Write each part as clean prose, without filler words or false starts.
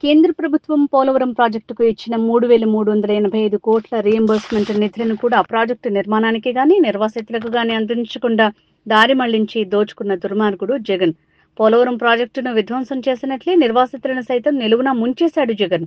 కేంద్ర ప్రభుత్వం పోలవరం ప్రాజెక్టుకు ఇచ్చిన 3,385 కోట్ల రీయింబర్స్మెంట్ నిధులను కూడా ప్రాజెక్టు నిర్మాణానికి గాని నిర్వాసితులకు గాని అందించకుండా దారి మళ్లించి దోచుకున్న దుర్మార్గుడు జగన్. పోలవరం ప్రాజెక్టును విధ్వంసం చేసినట్లే నిర్వాసితులను సైతం నిలువునా ముంచేశాడు జగన్.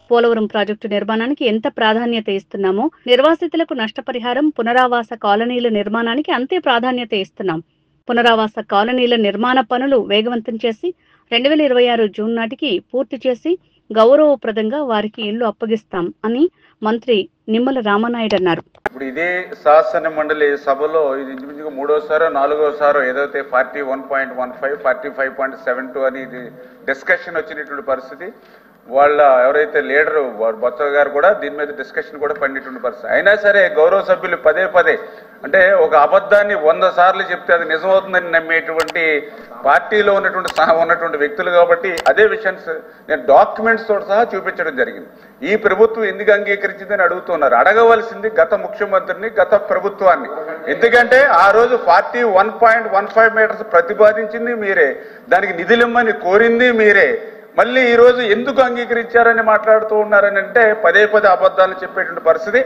పోలవరం ప్రాజెక్టు నిర్మాణానికి ఎంత ప్రాధాన్యత ఇస్తున్నామో నిర్వాసితులకు నష్టపరిహారం, పునరావాస కాలనీల నిర్మాణానికి అంతే ప్రాధాన్యత ఇస్తున్నాం. పునరావాస కాలనీల నిర్మాణ పనులు వేగవంతం చేసి 2026 జూన్ నాటికి పూర్తి చేసి గౌరవప్రదంగా వారికి ఇళ్లు అప్పగిస్తాం అని మంత్రి నిమ్మల రామానాయుడు అన్నారు. ఇప్పుడు ఇదే శాసన మండలి సభలో ఇది ఇంచుమించుగా మూడోసారో నాలుగోసారో ఏదైతే 41.15 45.72 అని ఇది డిస్కషన్ వచ్చినటువంటి పరిస్థితి. వాళ్ళ ఎవరైతే లీడరు బొత్స గారు కూడా దీని మీద డిస్కషన్ కూడా పడినటువంటి పరిస్థితి. అయినా సరే గౌరవ సభ్యులు పదే పదే అంటే ఒక అబద్ధాన్ని 100 సార్లు చెప్తే అది నిజమవుతుందని నమ్మేటువంటి పార్టీలో ఉన్నటువంటి వ్యక్తులు కాబట్టి అదే విషయాన్ని నేను డాక్యుమెంట్స్ తోటి సహా చూపించడం జరిగింది. ఈ ప్రభుత్వం ఎందుకు అంగీకరించిందని అడుగుతున్నారు. అడగవలసింది గత ముఖ్యమంత్రిని, గత ప్రభుత్వాన్ని. ఎందుకంటే ఆ రోజు 41.15 మీటర్స్ ప్రతిపాదించింది మీరే, దానికి నిధులిమ్మని కోరింది మీరే. మళ్ళీ ఈ రోజు ఎందుకు అంగీకరించారని మాట్లాడుతూ ఉన్నారని అంటే పదే పదే అబద్ధాలు చెప్పేటువంటి పరిస్థితి.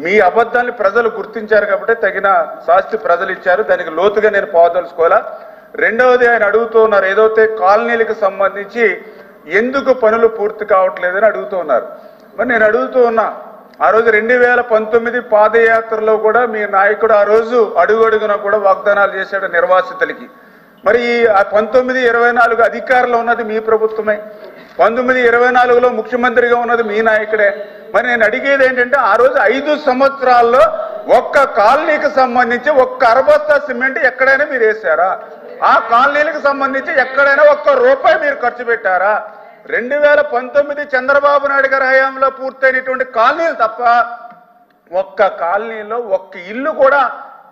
మీ అబద్ధాన్ని ప్రజలు గుర్తించారు కాబట్టి తగిన శాస్తి ప్రజలు ఇచ్చారు. దానికి లోతుగా నేను పోదలుచుకోవాలా. రెండవది ఆయన అడుగుతూ ఉన్నారు ఏదైతే కాలనీలకు సంబంధించి ఎందుకు పనులు పూర్తి కావట్లేదని అడుగుతూ ఉన్నారు. మరి నేను అడుగుతూ ఉన్నా ఆ రోజు 2019 పాదయాత్రలో కూడా మీ నాయకుడు ఆ రోజు అడుగున కూడా వాగ్దానాలు చేశాడు నిర్వాసితులకి. మరి ఆ 19-24 అధికారంలో ఉన్నది మీ ప్రభుత్వమే, 19-24లో ముఖ్యమంత్రిగా ఉన్నది మీ నాయకుడే. మరి నేను అడిగేది ఏంటంటే ఆ రోజు 5 సంవత్సరాల్లో ఒక్క కాలనీకి సంబంధించి ఒక్క అరబస్తా సిమెంట్ ఎక్కడైనా మీరు వేశారా? ఆ కాలనీలకు సంబంధించి ఎక్కడైనా ఒక్క రూపాయి మీరు ఖర్చు పెట్టారా? 2019 చంద్రబాబు నాయుడు గారి హయాంలో పూర్తయినటువంటి కాలనీలు తప్ప ఒక్క కాలనీలో ఒక్క ఇల్లు కూడా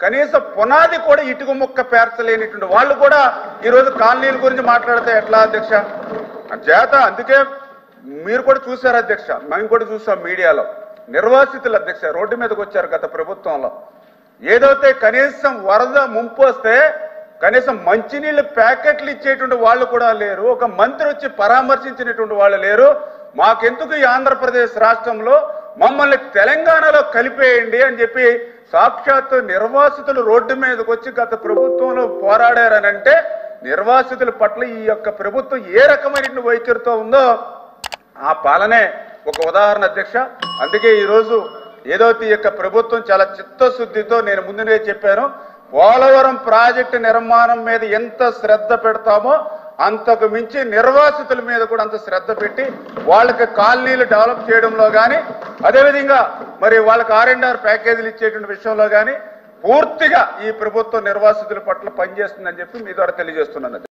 కనీసం పునాది కూడా ఇటుక ముక్క పేర్చలేనిటువంటి వాళ్ళు కూడా ఈరోజు కాలనీల గురించి మాట్లాడితే ఎట్లా అధ్యక్ష? చేత అందుకే మీరు కూడా చూశారు అధ్యక్ష, మేము కూడా చూసాం మీడియాలో. నిర్వాసితులు అధ్యక్ష రోడ్డు మీదకి వచ్చారు గత ప్రభుత్వంలో. ఏదైతే కనీసం వరద ముంపు వస్తే కనీసం మంచినీళ్ళు ప్యాకెట్లు ఇచ్చేటువంటి వాళ్ళు కూడా లేరు, ఒక మంత్రి వచ్చి పరామర్శించినటువంటి వాళ్ళు లేరు. మాకెందుకు ఈ ఆంధ్రప్రదేశ్ రాష్ట్రంలో మమ్మల్ని తెలంగాణలో కలిపేయండి అని చెప్పి సాక్షాత్తు నిర్వాసితులు రోడ్డు మీదకి వచ్చి గత ప్రభుత్వంలో పోరాడారనంటే నిర్వాసితుల పట్ల ఈ యొక్క ప్రభుత్వం ఏ రకమైన వైఖరితో ఉందో ఆ పాలనే ఒక ఉదాహరణ అధ్యక్ష. అందుకే ఈరోజు ఏదైతే ఈ యొక్క ప్రభుత్వం చాలా చిత్తశుద్ధితో నేను ముందునే చెప్పాను, పోలవరం ప్రాజెక్టు నిర్మాణం మీద ఎంత శ్రద్ధ పెడతామో అంతకు మించి నిర్వాసితుల మీద కూడా అంత శ్రద్ధ పెట్టి వాళ్ళకి కాలనీలు డెవలప్ చేయడంలో కానీ అదేవిధంగా మరి వాళ్ళకి R&R ప్యాకేజీలు ఇచ్చేటువంటి విషయంలో కానీ పూర్తిగా ఈ ప్రభుత్వం నిర్వాసితుల పట్ల పనిచేస్తుందని చెప్పి మీ ద్వారా తెలియజేస్తున్నాను.